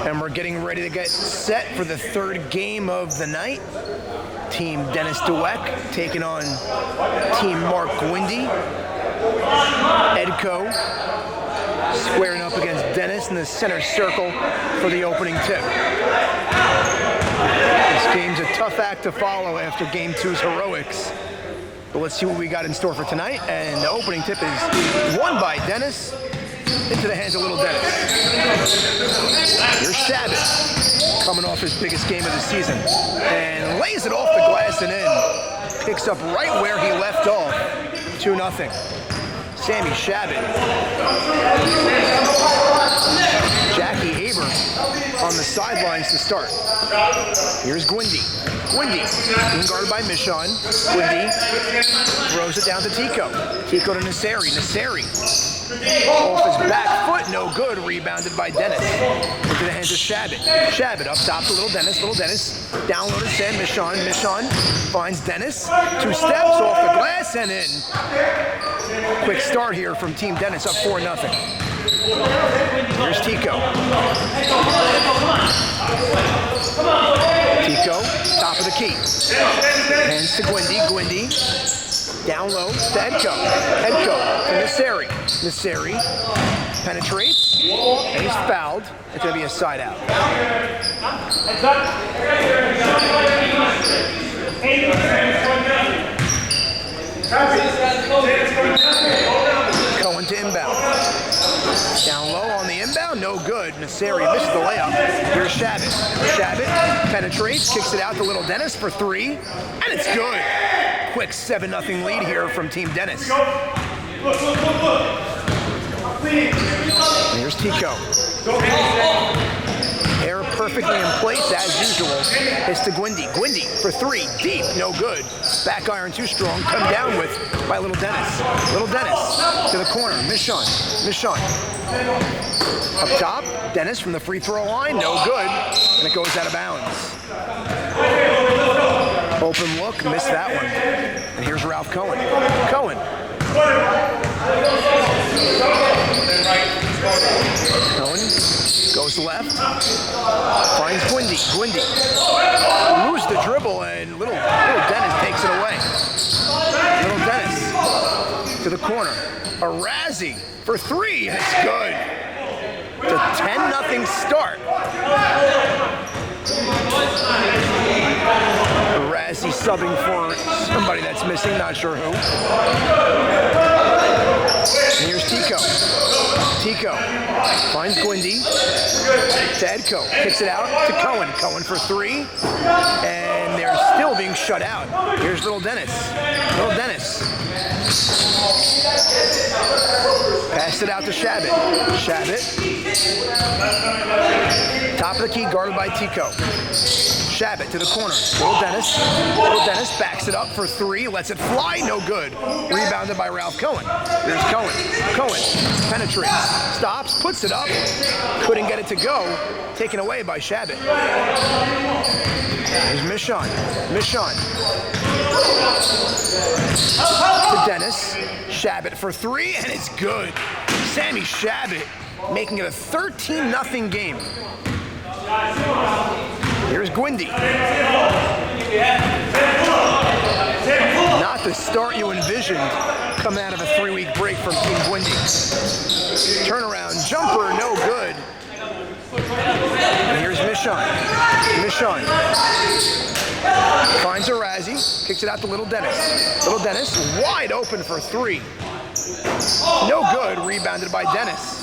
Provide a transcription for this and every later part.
And we're getting ready to get set for the third game of the night. Team Dennis DeWeck taking on Team Mark Guindi. Edco squaring up against Dennis in the center circle for the opening tip. This game's a tough act to follow after Game 2's heroics. But let's see what we got in store for tonight. And the opening tip is won by Dennis into the hands of little Dennis. Here's Shabbat, coming off his biggest game of the season. And lays it off the glass and in. Picks up right where he left off, 2-0. Sammy Shabbat. Jackie Haber on the sidelines to start. Here's Guindi. Guindi being guarded by Michon. Guindi throws it down to Tico. Tico to Nasseri. Nasseri off his back foot, no good. Rebounded by Dennis. Into the hands of Shabbat. Shabbat up top to little Dennis. Little Dennis down low to Sam. Michon. Michon finds Dennis. 2 steps off the glass and in. Quick start here from Team Dennis, up 4-0. Here's Tico. Tico, top of the key. Hands to Guindi. Guindi, down low to Edco. Edco to Nasseri. Nasseri penetrates, and he's fouled. It's going to be a side out. Cohen to inbound. Down low on the inbound, no good. Nasseri misses the layup. Here's Shabbat. Shabbat penetrates, kicks it out to little Dennis for 3, and it's good. Quick 7-0 lead here from Team Dennis. And here's Tico. Air perfectly in place as usual. It's to Guindi. Guindi for 3, deep, no good. Back iron too strong, come down with by little Dennis. Little Dennis to the corner. Michon. Michon. Up top, Dennis from the free throw line, no good. And it goes out of bounds. Open look, missed that one. And here's Ralph Cohen. Cohen. Cohen goes left, finds Guindi. Guindi loses the dribble, and little Dennis takes it away. Little Dennis to the corner. Arazi for 3, and it's good. It's a 10-0 start. Arazi subbing for somebody that's missing, not sure who. And here's Tico. Tico finds Guindi to Edco. Kicks it out to Cohen. Cohen for 3. And they're still being shut out. Here's little Dennis. Little Dennis. Passed it out to Shabbat. Shabbat. Top of the key, guarded by Tico. Shabbat to the corner. Little Dennis. Little Dennis backs it up for 3. Lets it fly. No good. Rebounded by Ralph Cohen. Here's Cohen. Cohen penetrates. Stops. Puts it up. Couldn't get it to go. Taken away by Shabbat. Here's Michon. Michon. To Dennis. Shabbat for 3. And it's good. Sammy Shabbat making it a 13-0 game. Here's Guindi. Not the start you envisioned coming out of a 3-week break from Team Guindi. Turnaround jumper, no good. And here's Michon. Michon finds Arazi, kicks it out to little Dennis. Little Dennis wide open for 3. No good, rebounded by Dennis.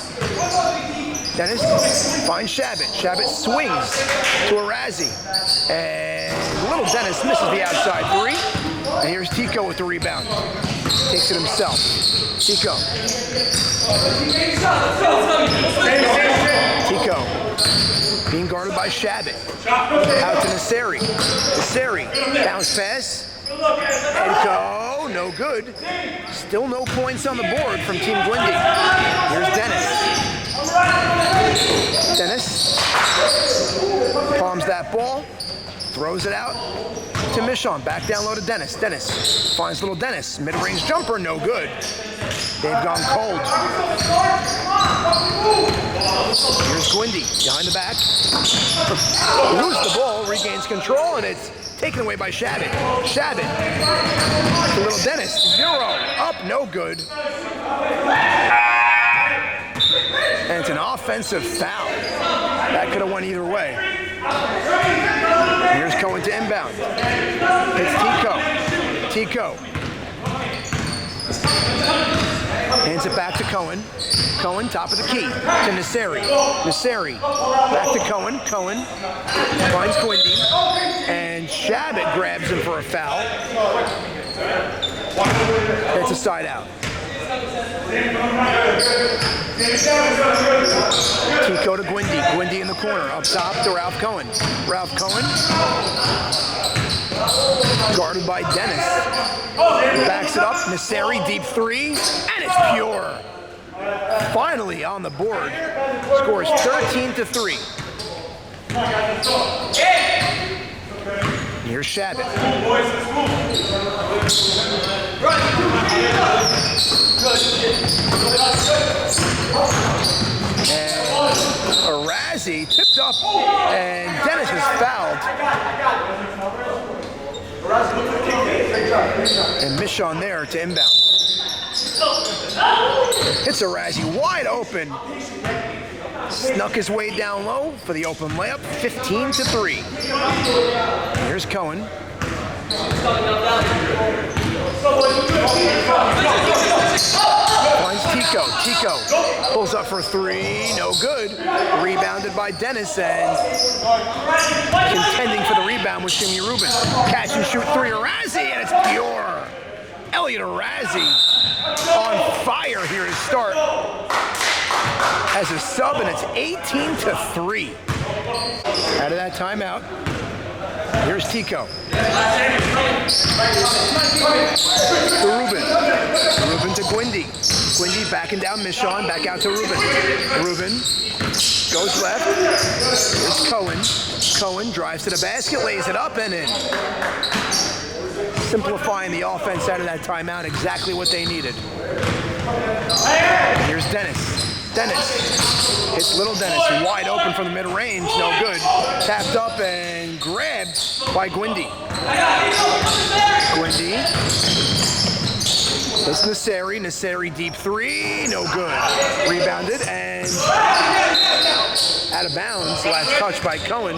Dennis finds Shabbat. Shabbat swings to Arazi. And little Dennis misses the outside 3. And here's Tico with the rebound. Takes it himself. Tico. Tico being guarded by Shabbat. Out to Nasseri. Nasseri, bounce pass. Edco, no good. Still no points on the board from Team Guindi. Here's Dennis. Dennis palms that ball, throws it out to Michon. Back down low to Dennis. Dennis finds little Dennis. Mid-range jumper, no good. They've gone cold. Here's Guindi behind the back. Loses the ball, regains control, and it's taken away by Shabbat. Shabbat to little Dennis. 0. Up, no good. And it's an offensive foul. That could have went either way. Here's Cohen to inbound. It's Tico. Hands it back to Cohen. Cohen, top of the key, to Nasseri. Back to Cohen. Cohen finds Guindi. And Shabbat grabs him for a foul. It's a side out. Tico to Guindi. Guindi in the corner. Up top to Ralph Cohen. Guarded by Dennis. Backs it up. Nasseri, deep 3. And it's pure. Finally on the board. Scores 13-3. Here's Shabbat. And Arazi tipped up, and Dennis is fouled. And Michon there to inbound. It's Arazi wide open. Snuck his way down low for the open layup, 15-3. Here's Cohen. Finds Tico pulls up for 3, no good. Rebounded by Dennis, and contending for the rebound was Jimmy Rubin. Catch and shoot 3, Arazi, and it's pure. Elliot Arazi on fire here to start as a sub, and it's 18-3. Out of that timeout, here's Tico. To Rubin to Guindi. Guindi backing down Michon, back out to Rubin. Rubin goes left. Here's Cohen. Cohen drives to the basket, lays it up and in. Simplifying the offense out of that timeout, exactly what they needed. Here's Dennis. It's little Dennis, wide open from the mid-range, no good. Tapped up and grabbed by Guindi. It's Nasseri, deep 3, no good. Rebounded and out of bounds, last touch by Cohen.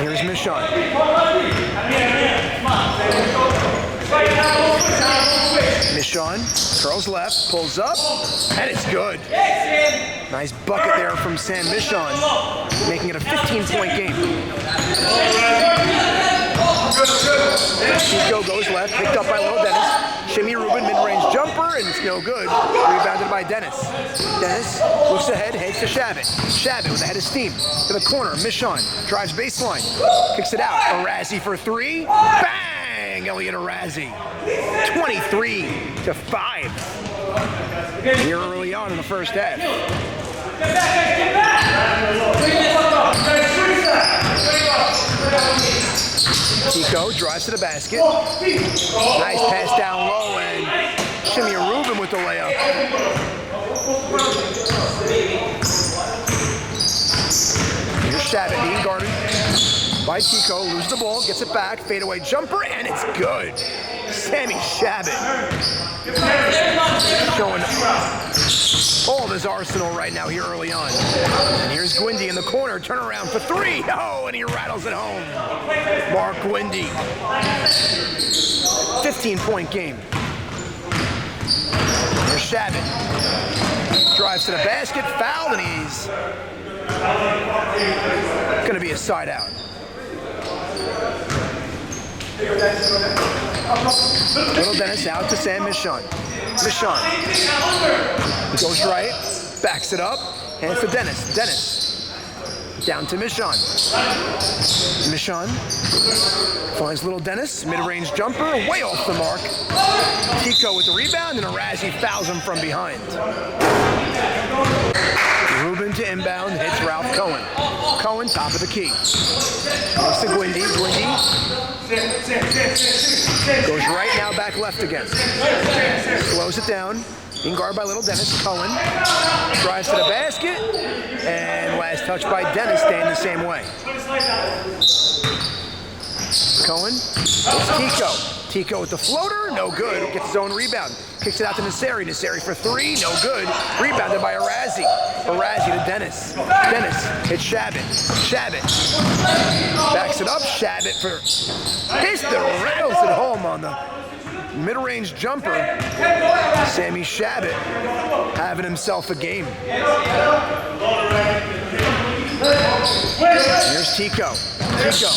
Here's Michon. Michon curls left, pulls up, and it's good. Nice bucket there from Sam Michon, making it a 15-point game. Tico goes left, picked up by little Dennis. Jimmy Rubin, mid-range jumper, and it's no good. Rebounded by Dennis. Dennis looks ahead, heads to Shabbat. Shabbat with a head of steam to the corner. Michon drives baseline, kicks it out. Arazi for 3. Bang! Elliot Arazi. 23-5. Here early on in the first half. Tico drives to the basket. Nice pass down low, and Jimmy Rubin with the layup. Here's Shabbat being guarded by Tico. Loses the ball, gets it back, fadeaway jumper, and it's good. Sammy Shabbat showing all of his arsenal right now here early on. And here's Guindi in the corner, turnaround for 3. Oh, and he rattles it home. Mark Guindi. 15-point game. Here's Shabbat. Drives to the basket, fouled, and he's going to be a side out. Little Dennis out to Sam Michon. He goes right, backs it up, hands to Dennis. Down to Michon. Finds little Dennis, mid-range jumper, way off the mark. Tico with the rebound, and Arazi fouls him from behind. Rubin to inbound, hits Ralph Cohen. Cohen, top of the key. Goes to Guindi. Goes right now, back left again. Slows it down. Being guarded by little Dennis. Cohen drives to the basket. And last touch by Dennis, staying the same way. Cohen. It's Tico. Tico with the floater. No good. Gets his own rebound. Kicks it out to Nasseri. Nasseri for three. No good. Rebounded by Arazi. Arazi to Dennis. Dennis hits Shabbat. Shabbat backs it up. Shabbat for hits the rails at home on the mid-range jumper. Sammy Shabbat having himself a game. Here's Tico. Tico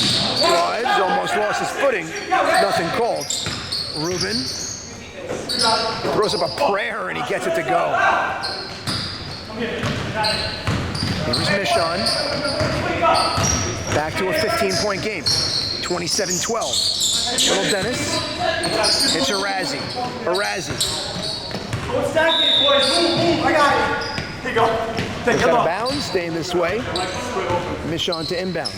drives, almost lost his footing. Nothing called. Ruben throws up a prayer and he gets it to go. Here's Michon. Back to a 15-point game. 27-12. Little Dennis. It's Arazi. Arazi. I got it. Here you go. It's out of bounds, staying this way. Michon to inbound.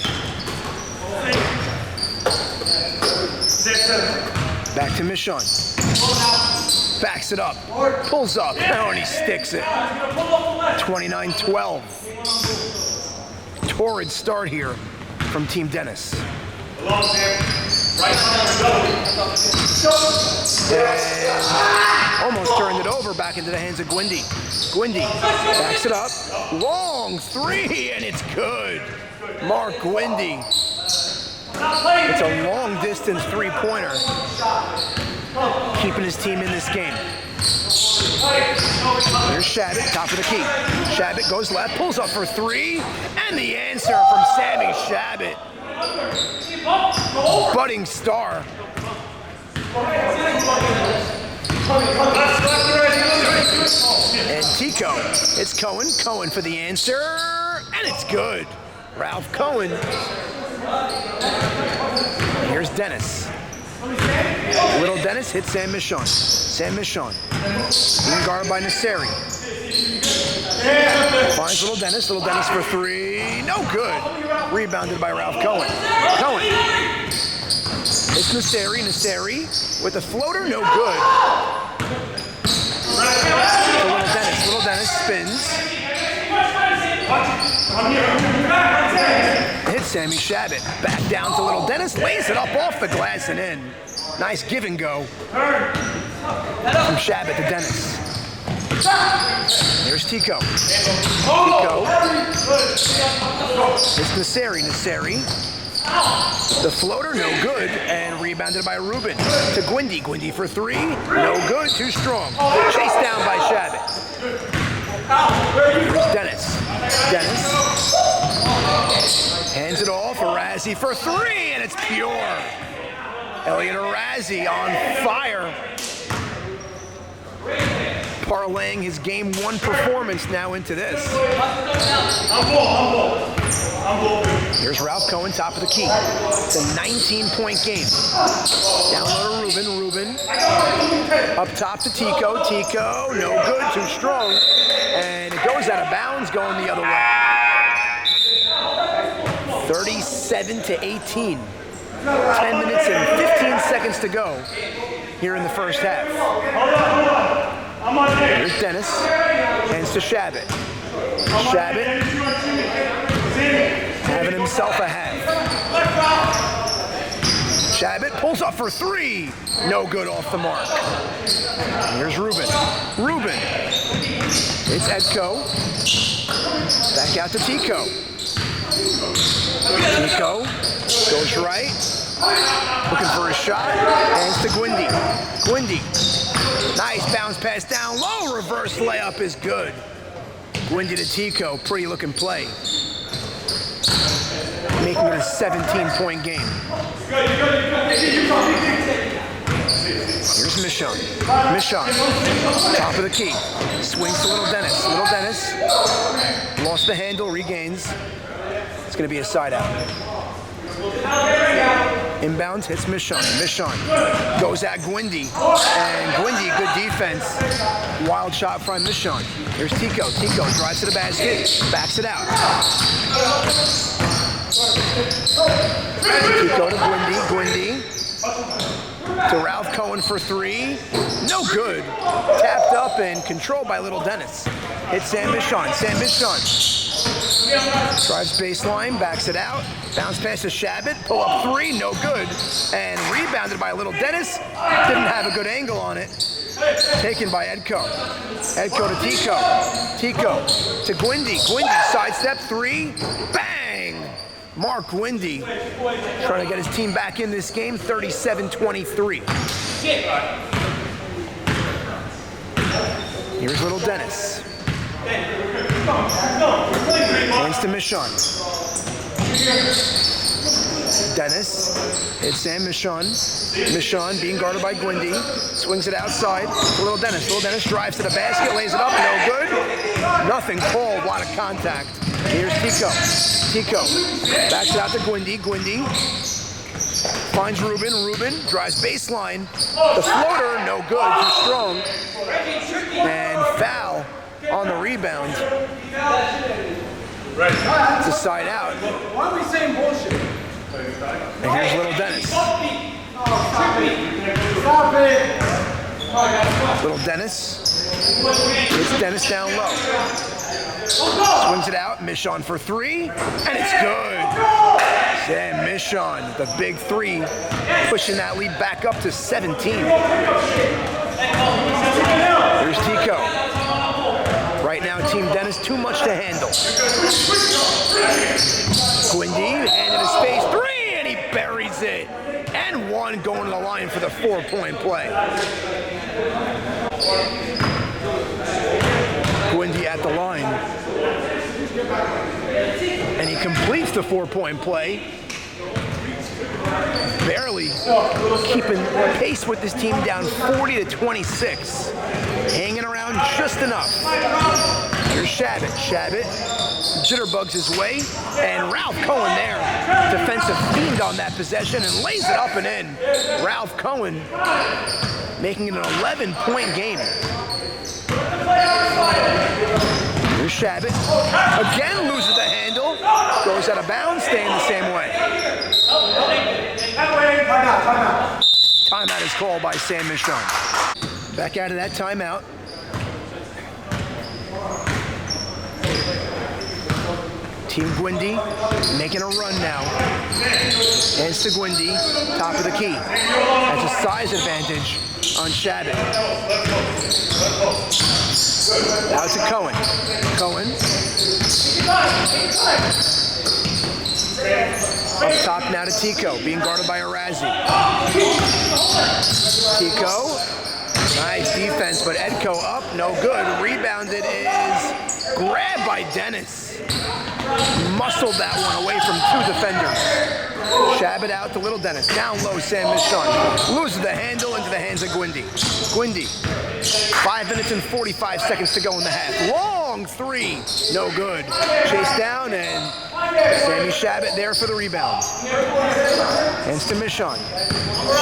Back to Michon. Backs it up. Pulls up. Oh, and he sticks it. 29-12. Torrid start here from Team Dennis. And almost turned it over back into the hands of Guindi. Guindi backs it up. Long three, and it's good. Mark Guindi. It's a long distance three-pointer. Keeping his team in this game. Here's Shabbat, top of the key. Shabbat goes left, pulls up for three, and the answer from Sammy Shabbat. Budding star. And Tico, it's Cohen. Cohen for the answer, and it's good. Ralph Cohen. Here's Dennis. Little Dennis hits Sam Michon. Sam Michon. Being guarded by Nasseri. Finds Little Dennis. Little Dennis for three. No good. Rebounded by Ralph Cohen. Cohen. It's Nasseri. Nasseri with a floater. No good. To Little Dennis. Little Dennis spins. Hits Sammy Shabbat. Back down to Little Dennis. Lays it up off the glass and in. Nice give and go from Shabbat to Dennis. Here's Tico. Tico. It's Nasseri. Nasseri. The floater, no good, and rebounded by Ruben. To Guindi. Guindi for three. No good, too strong. Chased down by Shabbat. Here's Dennis. Dennis. Hands it off. Arazi for three, and it's pure. Elliot Arazi on fire. Parlaying his game one performance now into this. Here's Ralph Cohen, top of the key. It's a 19-point game. Down low to Ruben. Ruben. Up top to Tico. Tico, no good, too strong. And it goes out of bounds, going the other way. 37-18. 10 minutes and 15 seconds to go here in the first half. Here's Dennis. Hands to Shabbat. Shabbat having himself a half. Shabbat pulls up for three. No good off the mark. Here's Ruben. Ruben. It's Edko. Back out to Tico. Tico goes right. Looking for a shot. Hands to Guindi. Guindi. Nice bounce pass down low. Reverse layup is good. Guindi to Tico. Pretty looking play. Making it a 17-point game. Here's Michon. Michon. Top of the key. Swings to Little Dennis. Little Dennis. Lost the handle. Regains. It's going to be a side out. Inbounds, hits Michon. Michon goes at Guindi. And Guindi, good defense. Wild shot from Michon. Here's Tico. Tico drives to the basket, backs it out. Tico to Guindi. Guindi to Ralph Cohen for three. No good. Tapped up and controlled by Little Dennis. Hits Sam Michon. Sam Michon drives baseline, backs it out. Bounce pass to Shabbat. Pull up three. No good. And rebounded by Little Dennis. Didn't have a good angle on it. Taken by Edco. Edco to Tico. Tico to Guindi. Guindi sidestep three. Bang! Mark Guindi trying to get his team back in this game, 37-23. Here's Little Dennis. Hands to Michon. Dennis hits Sam Michon. Michon being guarded by Guindi. Swings it outside to Little Dennis. Little Dennis drives to the basket, lays it up, no good. Nothing called, a lot of contact. Here's Tico. Tico backs it out to Guindi. Guindi finds Ruben. Ruben drives baseline. The floater, no good, too strong. And foul on the rebound. It's a side out. Why are we saying bullshit? And here's Little Dennis. Stop it! Little Dennis. It's Dennis down low. Swings it out. Michon for three. And it's good. Sam Michon, the big three, pushing that lead back up to 17. Here's Tico. Right now, Team Dennis, too much to handle. Guindi, hand in his face, three, and he buries it. And one going to the line for the 4-point play. Guindi at the line. And he completes the 4-point play. Barely keeping pace with this team down 40-26. Hanging around just enough. Here's Shabbat. Shabbat jitterbugs his way. And Ralph Cohen there. Defensive fiend on that possession and lays it up and in. Ralph Cohen making it an 11-point game. Here's Shabbat. Again loses the handle. Goes out of bounds, staying the same way. Timeout is called by Sam Michon. Back out of that timeout. Team Guindi making a run now. Hands to Guindi, top of the key. Has a size advantage on Shabbat. Out to Cohen. Cohen. Up top now to Tico, being guarded by Arazi. Tico. Nice defense, but Edco up, no good. Rebounded is grabbed by Dennis. Muscled that one away from two defenders. Shabbat out to Little Dennis. Down low, Sam Michon. Loses the handle into the hands of Guindi. Guindi. 5 minutes and 45 seconds to go in the half. Long three. No good. Chased down and Sammy Shabbat there for the rebound. Hands to Michon.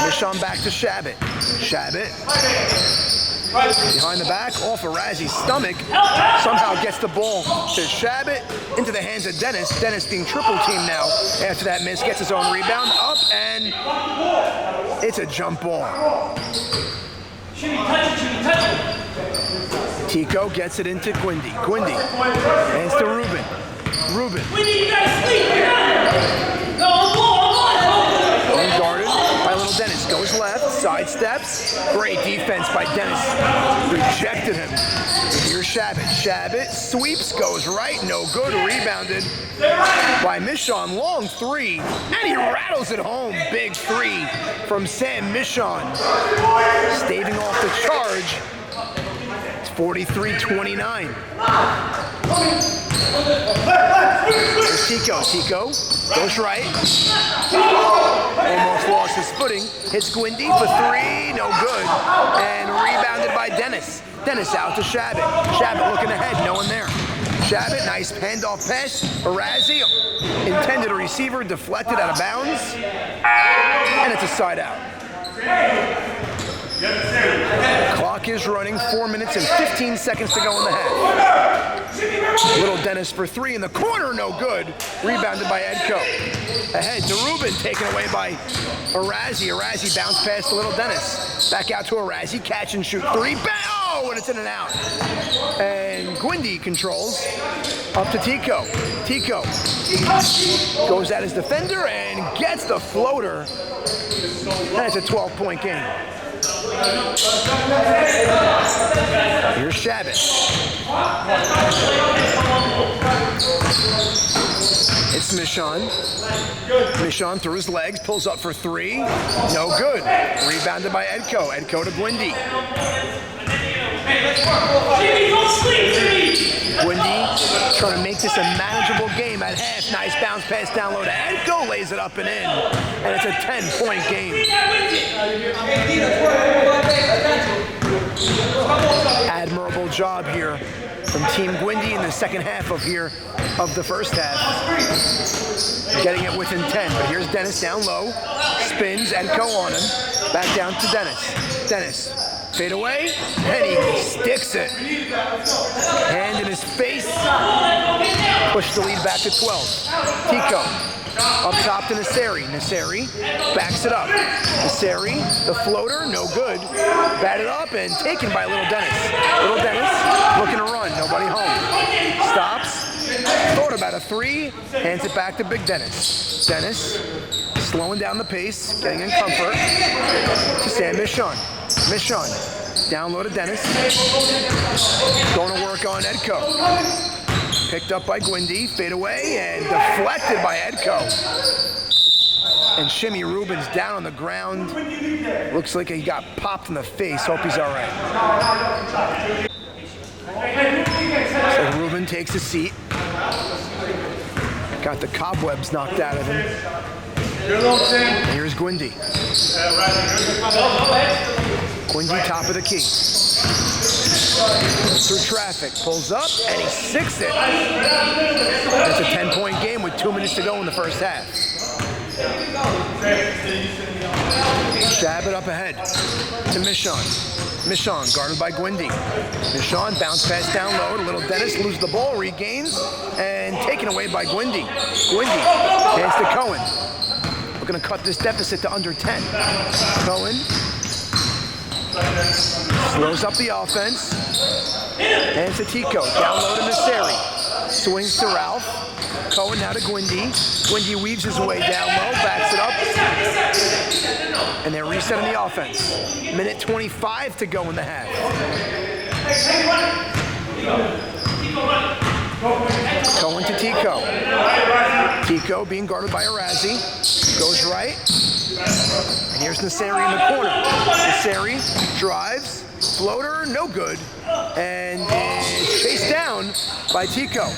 Michon back to Shabbat. Shabbat. Behind the back, off of Razzie's stomach. Somehow gets the ball to Shabbat into the hands of Dennis. Dennis being triple teamed now. After that miss, gets his own rebound up, and it's a jump ball. Tico gets it into Guindi. Guindi hands to Ruben. Ruben. Guarded by Little Dennis. Goes left, sidesteps. Great defense by Dennis. Rejected him. Here's Shabbat. Shabbat sweeps, goes right, no good. Rebounded by Michon. Long three, and he rattles it home. Big three from Sam Michon. Staving off the charge. It's 43-29. There's Tico. Tico goes right. Almost lost his footing. Hits Guindi for three. No good. And rebounded by Dennis. Dennis out to Shabbat. Shabbat looking ahead. No one there. Shabbat, nice handoff pass. Arazi, intended receiver, deflected out of bounds. And it's a side out. Clock is running, 4 minutes and 15 seconds to go in the half. Little Dennis for three in the corner, no good. Rebounded by Edco. Ahead to Rubin, taken away by Arazi. Arazi bounced past the Little Dennis. Back out to Arazi, catch and shoot three. Oh, and it's in and out. And Guindi controls up to Tico. Tico goes at his defender and gets the floater. That's a 12-point game. Here's Shabbat. It's Michon. Michon through his legs, pulls up for three. No good. Rebounded by Edco. Edco to Guindi. Guindi trying to make this a manageable game at half. Nice bounce pass down low to Edco. Lays it up and in. And it's a 10-point game. Admirable job here from Team Guindi in the second half of the first half. Getting it within 10, but here's Dennis down low. Spins, Edco on him. Back down to Dennis. Dennis, fade away, and he sticks it. Hand in his face. Push the lead back to 12. Tico. Up top to Nasseri. Nasseri backs it up. Nasseri, the floater, no good. Batted up and taken by Little Dennis. Little Dennis looking to run, nobody home. Stops, thought about a three, hands it back to Big Dennis. Dennis slowing down the pace, getting in comfort to Sam Michon. Michon, down low to Dennis. Going to work on Edco. Picked up by Guindi, fade away, and deflected by Edco. And Shimmy Rubin's down on the ground. Looks like he got popped in the face. Hope he's all right. So Rubin takes a seat. Got the cobwebs knocked out of him. And here's Guindi. Guindi top of the key. Through traffic, pulls up, and he sicks it. That's a 10-point game with 2 minutes to go in the first half. Shabbat up ahead to Michon. Michon guarded by Guindi. Michon bounce pass down low to Little Dennis, loses the ball, regains, and taken away by Guindi. Guindi hands to Cohen. We're going to cut this deficit to under 10. Cohen slows up the offense. Hands to Tico. Down low to Nasseri. Swings to Ralph. Cohen now to Guindi. Guindi weaves his way down low, backs it up. And they're resetting the offense. Minute 25 to go in the half. Cohen to Tico. Tico being guarded by Arazi. Goes right. And here's Nasseri in the corner. Nasseri drives. Floater, no good. And is chased down by Tico.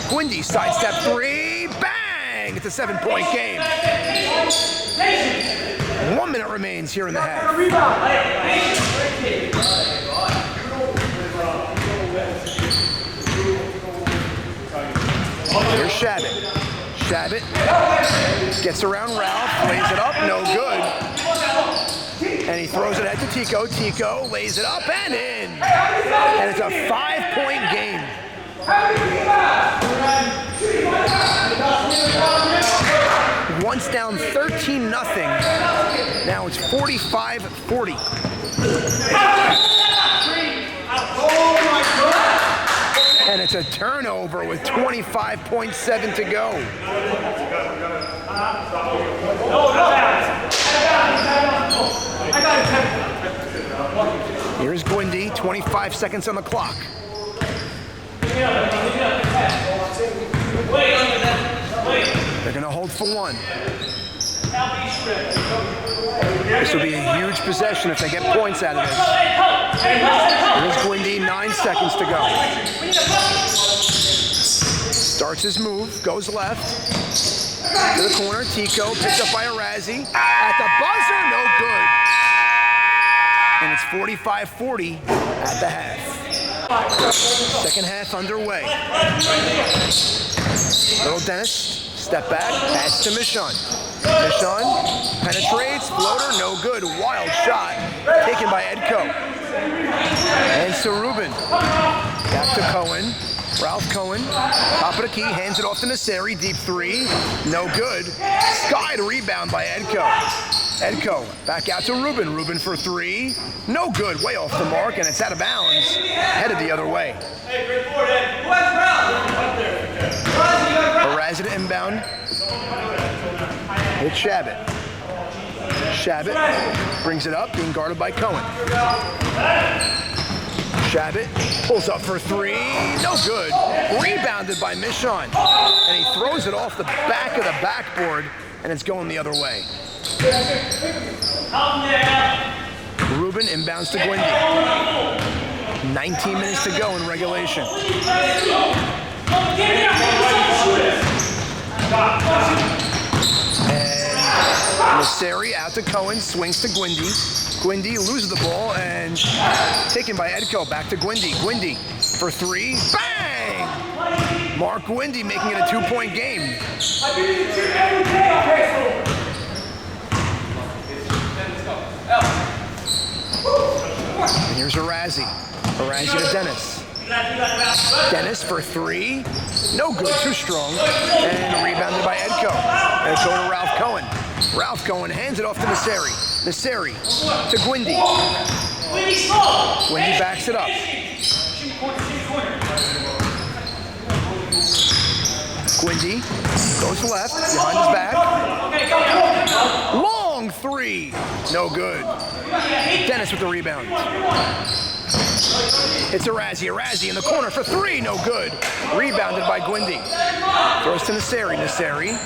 Guindi sidestep three. Bang! It's a 7-point game. 1 minute remains here in the half. Here's Shabbat. Shabbat gets around Ralph, lays it up, no good. And he throws it ahead to Tico. Tico lays it up and in. And it's a 5-point game. Once down 13-0. Now it's 45-40. And it's a turnover with 25.7 to go. Here's Guindi, 25 seconds on the clock. They're going to hold for one. This will be a huge possession if they get points out of this. Here's Guindi, 9 seconds to go. Starts his move, goes left. To the corner, Tico, picked up by Arazi. At the buzzer, no good. And it's 45-40 at the half. Second half underway. Little Dennis, step back, pass to Michon. Michon penetrates, floater, no good. Wild shot. taken by Edco. And to Rubin. Back to Cohen. Ralph Cohen, top of the key, hands it off to Nasseri, deep three, no good. Sky to rebound by Edco. Edco, back out to Rubin. Rubin for three, no good, way off the mark, and it's out of bounds, headed the other way. Barazza to inbound. It's Shabbat. Shabbat brings it up, being guarded by Cohen. Shabbat pulls up for three, no good. Rebounded by Michon, and he throws it off the back of the backboard, and it's going the other way. Rubin inbounds to Guindi. 19 minutes to go in regulation. And Nasseri out to Cohen, swings to Guindi. Guindi loses the ball and taken by Edco. Back to Guindi. Guindi for three. Bang! Mark Guindi making it a 2-point game. And here's Arazi. Arazi to Dennis. Dennis for three. No good, too strong. And rebounded by Edco. Edco to Ralph Cohen. Ralph Cohen hands it off to Nasseri. Nasseri to Guindi. Guindi backs it up. Guindi goes left, behind his back. Long three, no good. Dennis with the rebound. It's Arazi. Arazi in the corner for three, no good. Rebounded by Guindi. Throws to Nasseri. Nasseri.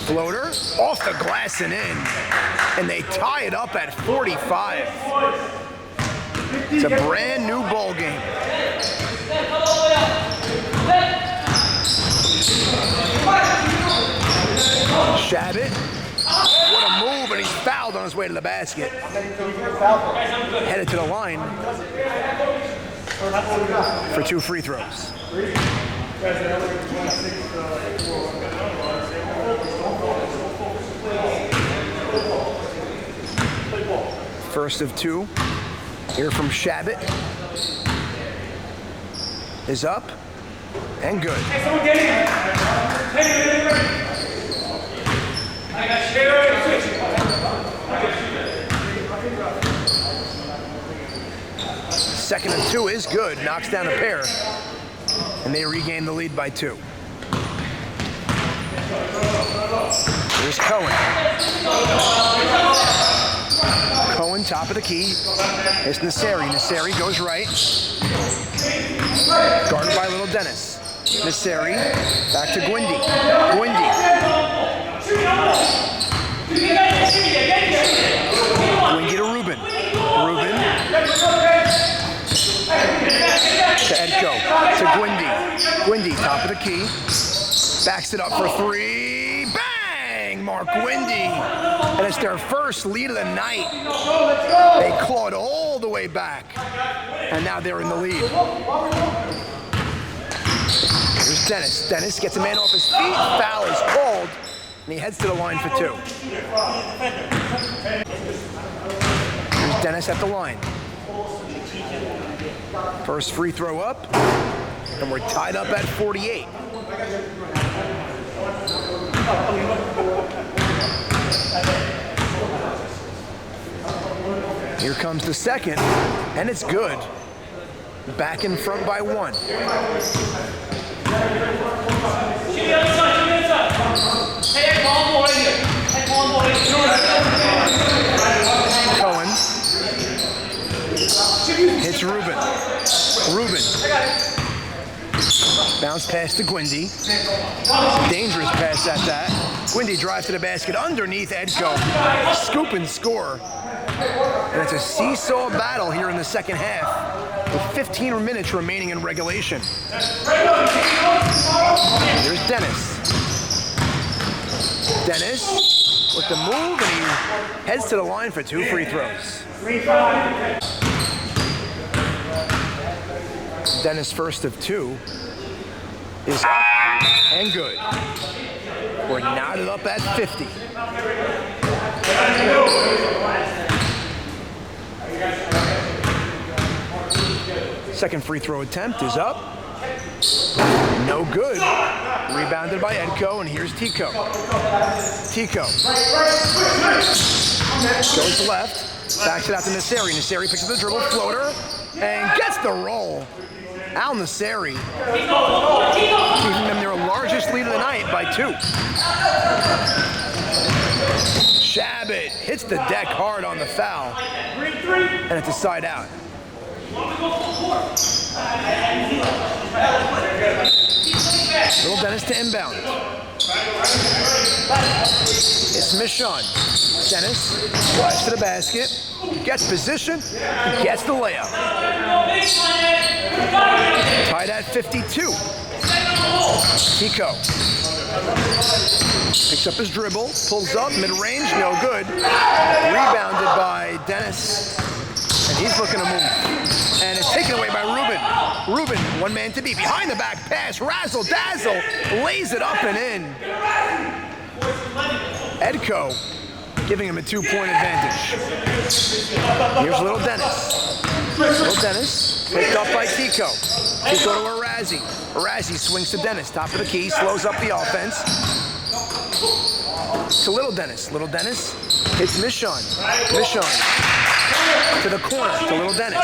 Floater off the glass and in. And they tie it up at 45. It's a brand new ball game. Shabbat. What a move, and he's fouled on his way to the basket. Headed to the line for 2 free throws. First of 2. Here from Shabbat. Is up and good. Second of 2 is good, knocks down a pair, and they regain the lead by 2. Here's Cohen. Cohen, top of the key. It's Nasseri. Nasseri goes right. Guarded by little Dennis. Nasseri, back to Guindi. Guindi. Guindi to Rubin. Rubin. To Edco. To Guindi. Guindi, top of the key. Backs it up for 3. Bang! Mark Guindi. And it's their first lead of the night. They clawed all the way back. And now they're in the lead. Here's Dennis. Dennis gets a man off his feet. Foul is called. And he heads to the line for 2. Here's Dennis at the line. First free throw up. And we're tied up at 48. Here comes the second, and it's good. Back in front by 1. Cohen hits Rubin. Rubin. Bounce pass to Guindi. Dangerous pass at that. Guindi drives to the basket underneath Edco. Scoop and score. And it's a seesaw battle here in the second half with 15 minutes remaining in regulation. Here's Dennis. Dennis with the move, and he heads to the line for 2 free throws. Dennis' first of 2 is up and good. We're knotted up at 50. Second free throw attempt is up. No good. Rebounded by Edco, and here's Tico. Tico goes left, backs it out to Nasseri. Nasseri picks up the dribble, floater, and gets the roll. Al Nasseri keeping them their largest lead of the night by 2. Shabbat hits the deck hard on the foul, and it's a side out. Little Dennis to inbound. It's Michon. Dennis drives to the basket, gets position, gets the layup. Tied at 52. Tico picks up his dribble, pulls up, mid-range, no good. Rebounded by Dennis, and he's looking to move. And it's taken away by Ruben. Ruben, one man to beat. Behind the back pass, razzle dazzle, lays it up and in. Edco giving him a 2-point advantage. Here's Little Dennis. Little Dennis picked up by Tico. Tico to Arazi. Arazi swings to Dennis, top of the key, slows up the offense. To Little Dennis. Little Dennis hits Michon. Michon to the corner to Little Dennis.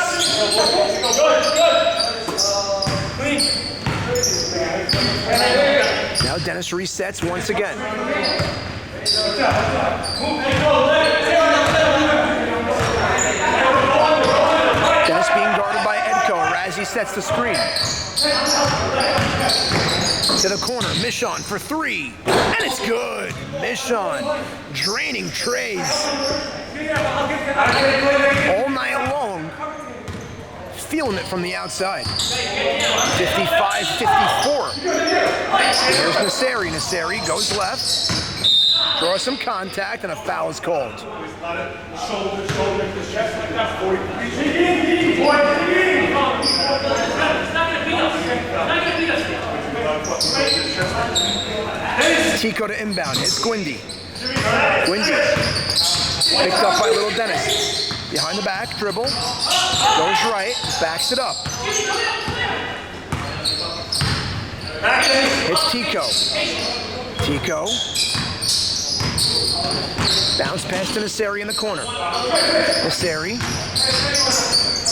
Now Dennis resets once again. Dennis being guarded by Edco. Arazi sets the screen. To the corner, Michon for 3. And it's good. Michon draining trays all night long. Feeling it from the outside. 55-54. Here's Nasseri. Nasseri goes left. Draws some contact, and a foul is called. Tico to inbound. It's Guindi. Guindi picked up by Little Dennis. Behind the back, dribble. Goes right, backs it up. It's Tico. Tico. Bounce pass to Nasseri in the corner. Nasseri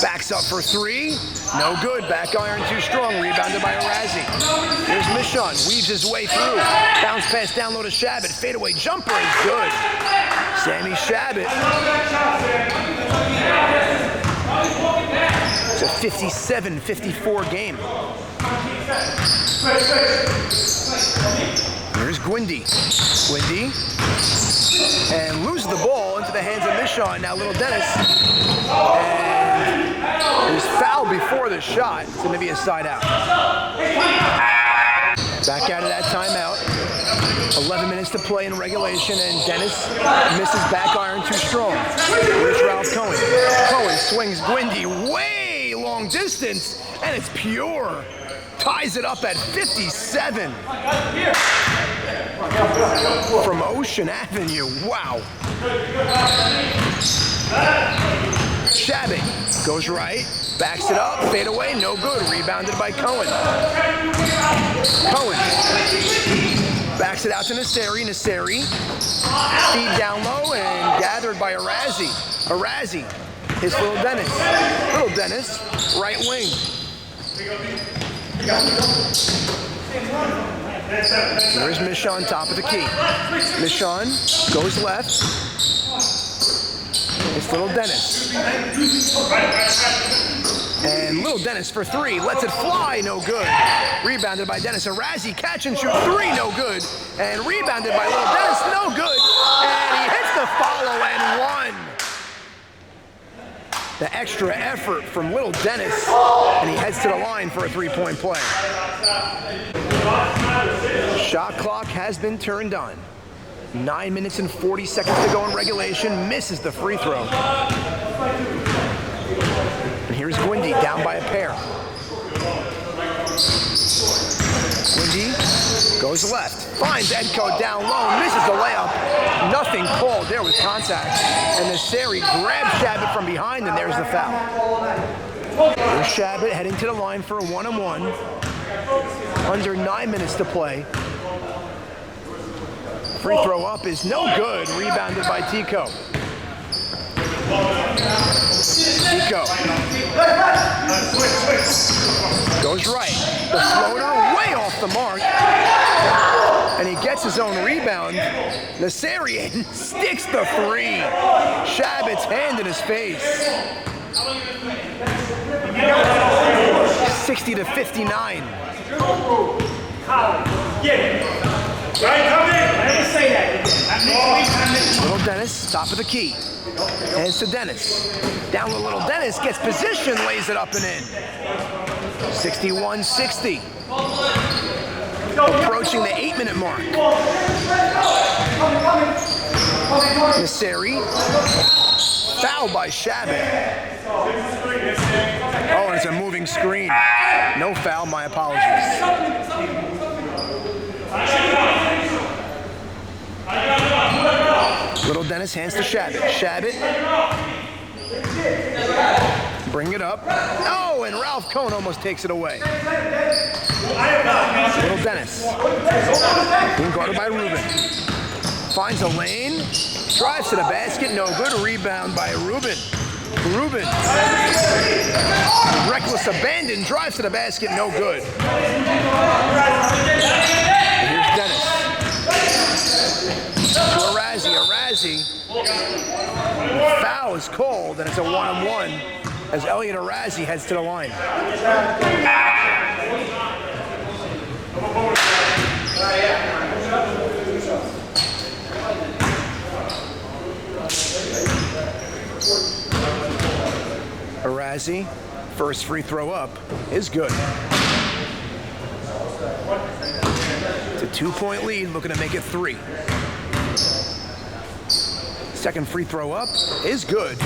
backs up for 3. No good. Back iron too strong. Rebounded by Arazi. Here's Michon. Weaves his way through. Bounce pass down low to Shabbat. Fadeaway jumper is good. Sammy Shabbat. It's a 57-54 game. Here's Guindi. Guindi. And loses the ball into the hands of Michon. Now Little Dennis. And it was fouled before the shot. It's going to be a side out. Back out of that timeout. 11 minutes to play in regulation, and Dennis misses back iron too strong. Here's Ralph Cohen. Cohen swings Guindi way long distance, and it's pure. Ties it up at 57. From Ocean Avenue. Wow. Shabbat goes right, backs it up, fade away, no good. Rebounded by Cohen. Cohen backs it out to Nasseri. Nasseri feed down low and gathered by Arazi. Arazi hits Little Dennis. Little Dennis, right wing. There's Michon, top of the key. Michon goes left. It's Little Dennis. And Little Dennis for 3. Lets it fly, no good. Rebounded by Dennis. Arazi catch and shoot 3, no good. And rebounded by Little Dennis, no good. And he hits the follow and 1. The extra effort from Little Dennis, and he heads to the line for a 3-point play. Shot clock has been turned on. 9 minutes and 40 seconds to go in regulation. Misses the free throw. And here's Guindi down by a pair. Guindi goes left, finds Edco down low, misses the layup. Nothing called. There was contact. And Nasseri grabs Shabbat from behind, and there's the foul. Here's Shabbat heading to the line for a one-on-one. Under 9 minutes to play. Free throw up is no good. Rebounded by Tico. Tico goes right. The floater way off the mark. And he gets his own rebound. Nasserian sticks the three. Shabbat's hand in his face. 60-59. Little Dennis, top of the key. Hands to Dennis. Down to Little Dennis, gets position, lays it up and in. 61-60. Approaching the 8-minute mark. Nasseri. Foul by Shabbat. Oh, and it's a moving screen. No foul, my apologies. Little Dennis hands to Shabbat. Shabbat. Bring it up. Oh, and Ralph Cohn almost takes it away. Little Dennis. Being guarded by Rubin. Finds a lane. Drives to the basket. No good. Rebound by Rubin. Rubin. Reckless abandon. Drives to the basket. No good. Here's Dennis. To Arazi. Foul is called, and it's a one-on-one as Elliot Arazi heads to the line. Arazi, first free throw up, is good. It's a 2-point lead, looking to make it 3. Second free throw up is good.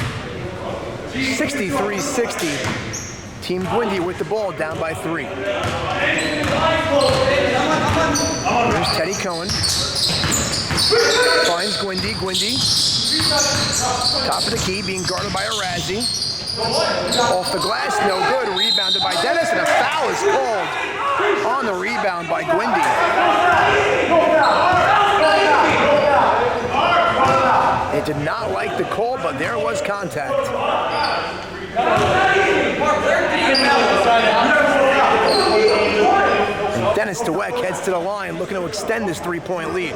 63-60. Team Guindi with the ball, down by 3. There's Teddy Cohen. Finds Guindi. Top of the key, being guarded by Arazi. Off the glass, no good. Rebounded by Dennis, and a foul is called on the rebound by Guindi. It did not like the call, but there was contact. And Dennis DeWeck heads to the line, looking to extend this 3-point lead.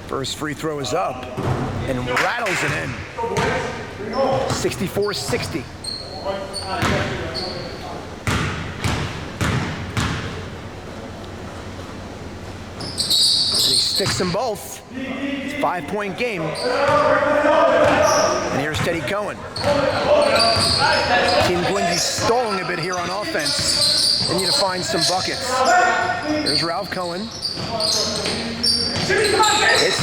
First free throw is up and rattles it in. 64-60. And he sticks them both. It's a 5-point game. And here's Teddy Cohen. Team Guindi stalling a bit here on offense. They need to find some buckets. Here's Ralph Cohen. It's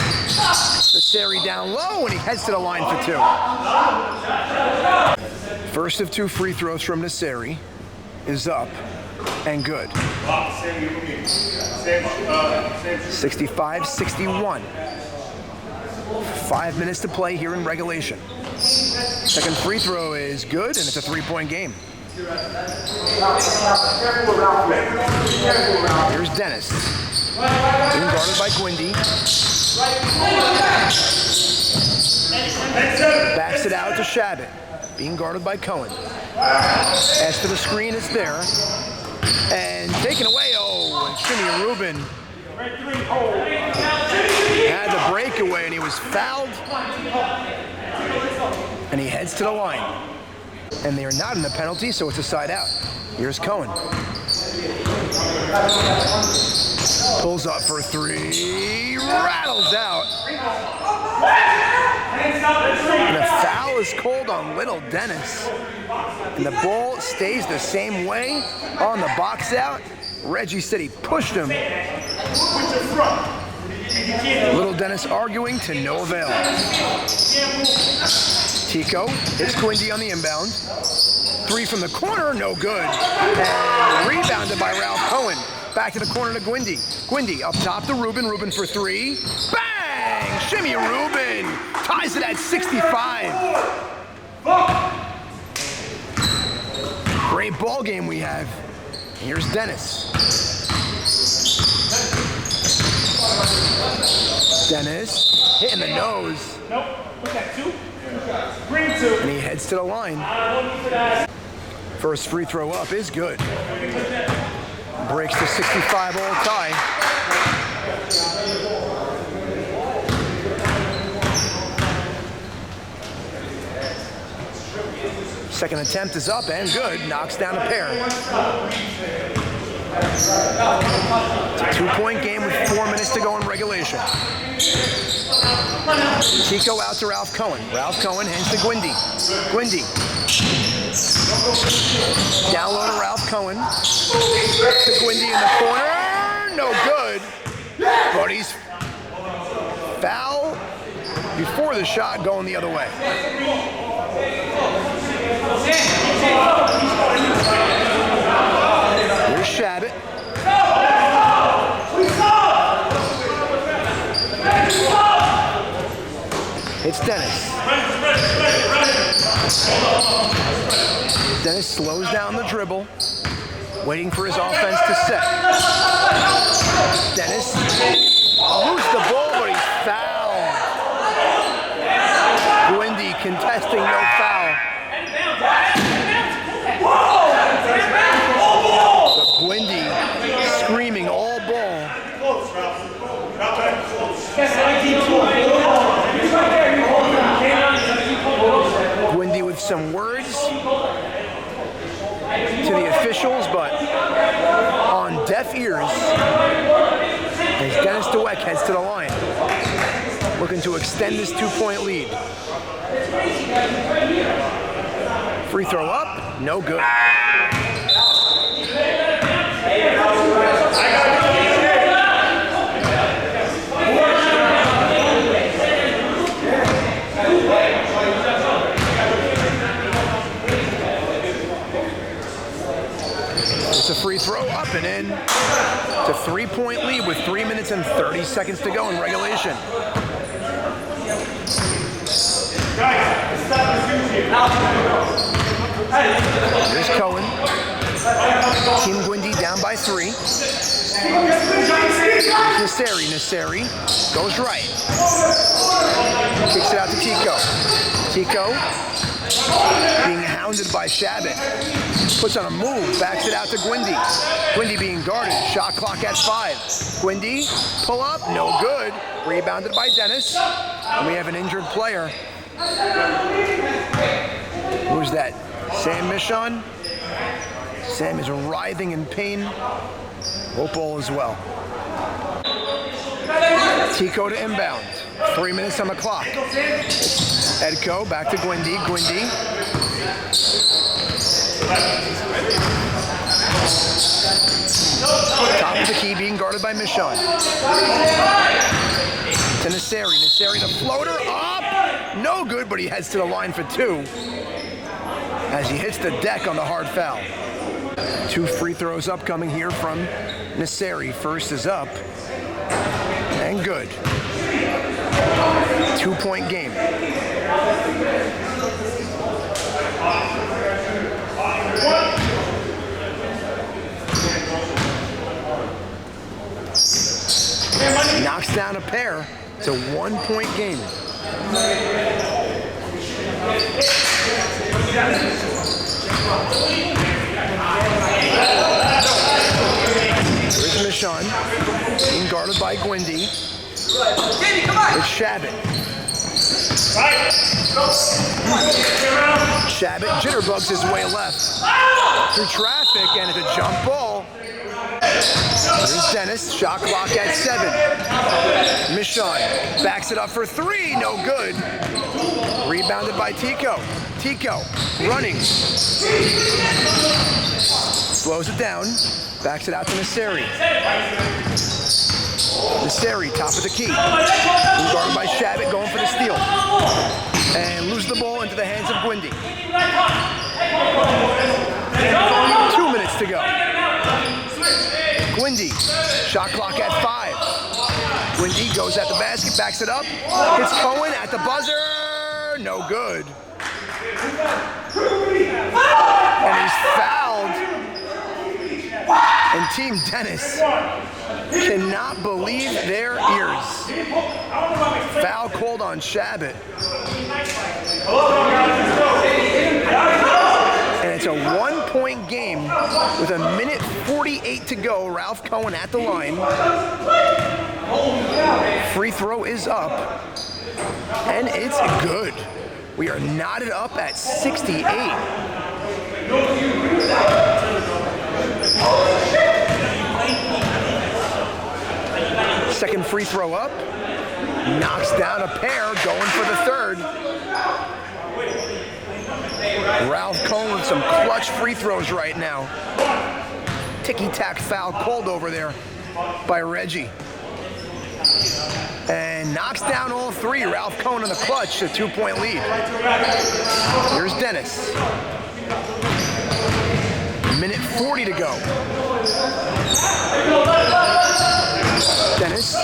Nasseri down low, and he heads to the line for 2. First of 2 free throws from Nasseri is up and good. 65-61. 5 minutes to play here in regulation. Second free throw is good, and it's a 3-point game. Here's Dennis. Being guarded by Guindi. Backs it out to Shabbat. Being guarded by Cohen. As for the screen, it's there. And taken away, and Shimmy Rubin had the breakaway, and he was fouled. And he heads to the line. And they are not in the penalty, so it's a side out. Here's Cohen. Pulls up for 3, rattles out. And a foul is called on Little Dennis. And the ball stays the same way on the box out. Reggie said he pushed him. Little Dennis arguing to no avail. Tico hits Guindi on the inbound. 3 from the corner, no good. And rebounded by Ralph Cohen. Back to the corner to Guindi. Guindi up top to Rubin. Rubin for 3. Bang! Shimmy Rubin ties it at 65. Great ball game we have. Here's Dennis. Dennis hitting the nose. Nope. Look at 2. Green 2. And he heads to the line. First free throw up is good. Breaks the 65 all tie. Second attempt is up and good. Knocks down a pair. It's a 2-point game with 4 minutes to go in regulation. Tico out to Ralph Cohen. Ralph Cohen hands to Guindi. Guindi. Down low to Ralph Cohen. To Guindi in the corner. No good. But he's foul before the shot going the other way. Here's Shabbat. It's Dennis. Dennis slows down the dribble, waiting for his offense to set. Dennis loses the ball, but he's fouled. Guindi contesting, no foul. So Guindi screaming all ball. Guindi with some words to the officials, but on deaf ears as Dennis DeWeck heads to the line, looking to extend this 2-point lead. Free throw up, no good. It's a free throw up and in. It's a 3-point lead with 3 minutes and 30 seconds to go in regulation. Here's Cohen. Team Guindi down by 3. Nasseri goes right. Kicks it out to Tico. Tico being hounded by Shabbat. Puts on a move, backs it out to Guindi. Guindi being guarded, shot clock at 5. Guindi, pull up, no good. Rebounded by Dennis. And we have an injured player. Who's that? Sam Michon? Sam is writhing in pain. Hope all is well. Tico to inbound. 3 minutes on the clock. Edco back to Guindi. Guindi. Top of the key being guarded by Michon. To Nasseri. Nasseri the floater up. No good, but he heads to the line for 2 as he hits the deck on the hard foul. 2 free throws upcoming here from Nasseri. First is up and good. 2-point game. Knocks down a pair. It's a 1-point game. Here's Michon, being guarded by Guindi. It's Shabbat. Shabbat jitterbugs his way left through traffic, and it's a jump ball. Here's Dennis, shot clock at 7. Michon backs it up for 3, no good. Rebounded by Tico. Tico running. Slows it down, backs it out to Nasseri. Nasseri, top of the key. Guarded by Shabbat, going for the steal. And lose the ball into the hands of Guindi. 2 minutes to go. Guindi, shot clock at 5. Guindi goes at the basket, backs it up. Hits Cohen at the buzzer. No good. And he's fouled. And Team Dennis cannot believe their ears. Foul called on Shabbat. And it's a 1-point game with 1:48 to go. Ralph Cohen at the line. Free throw is up. And it's good. We are knotted up at 68. Second free throw up. Knocks down a pair, going for the third. Ralph Cohen with some clutch free throws right now. Ticky-tack foul called over there by Reggie. And knocks down all three. Ralph Cohen in the clutch, a 2-point lead. Here's Dennis. 1:40 to go. Dennis,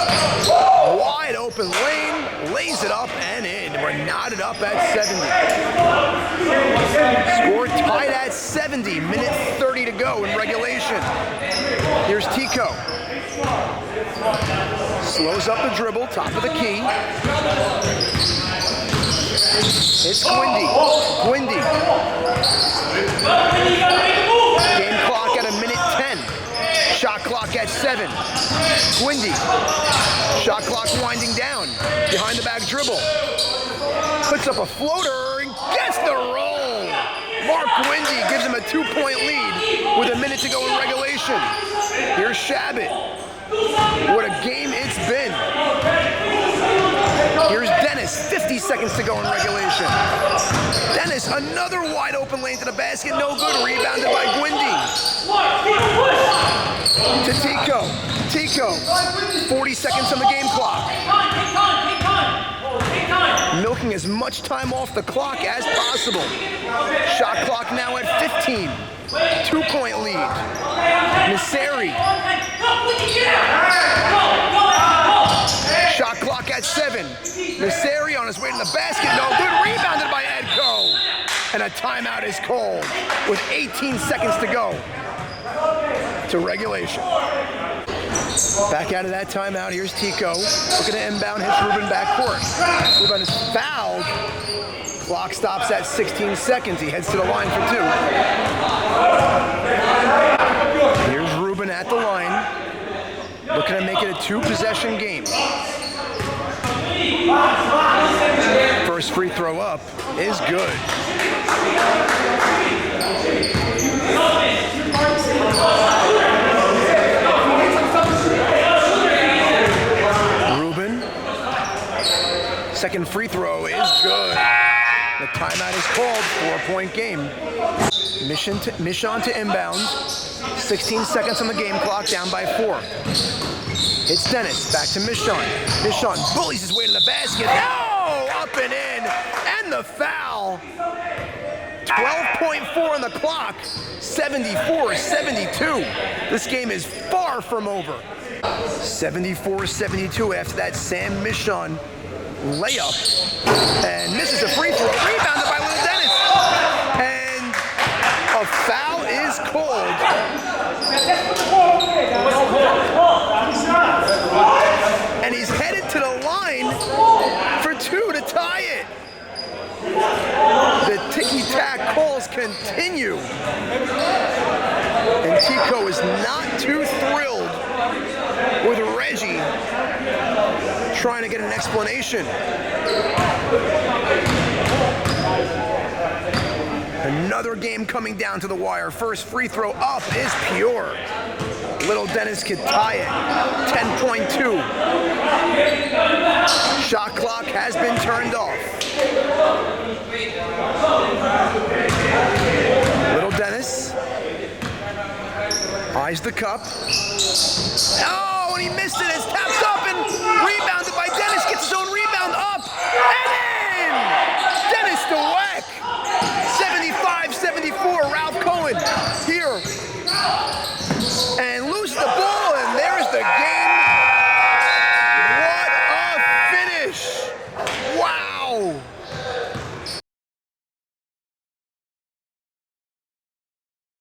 wide open lane, lays it up and in. We're knotted up at 70. Score tied at 70, 1:30 to go in regulation. Here's Tico. Slows up the dribble, top of the key. It's Guindi. Guindi. Game clock at 1:10. Shot clock at 7. Guindi. Shot clock winding down. Behind the back dribble. Puts up a floater and gets the roll. Mark Guindi gives him a 2-point lead with 1 minute to go in regulation. Here's Shabbat. What a game it's been. Here's Dennis, 50 seconds to go in regulation. Dennis, another wide open lane to the basket, no good, rebounded by Guindi. To Tico. Tico, 40 seconds on the game clock. Milking as much time off the clock as possible. Shot clock now at 15. 2-point lead. Nasseri. Shot clock at 7. Nasseri on his way to the basket. No good. Rebounded by Edco. And a timeout is called with 18 seconds to go to regulation. Back out of that timeout. Here's Tico. Looking to inbound. Hits Ruben backcourt. Ruben is fouled. Clock stops at 16 seconds. He heads to the line for 2. Here's Ruben at the line. Looking to make it a 2-possession game. First free throw up is good. Ruben. Second free throw is good. The timeout is called. 4-point game. Michon to inbound. 16 seconds on the game clock, down by 4. It's Dennis, back to Michon. Michon bullies his way to the basket. No! Up and in. And the foul. 12.4 on the clock. 74-72. This game is far from over. 74-72 after that Sam Michon layup. And misses a free throw. Rebounded by Little Dennis. And a foul is called. And he's headed to the line for 2 to tie it. The ticky-tack calls continue. And Tico is not too thrilled with Reggie trying to get an explanation. Another game coming down to the wire. First free throw up is pure. Little Dennis could tie it. 10.2. Shot clock has been turned off. Little Dennis eyes the cup. Oh, zone. He missed it as taps up and rebounded by Dennis. Gets his own rebound up and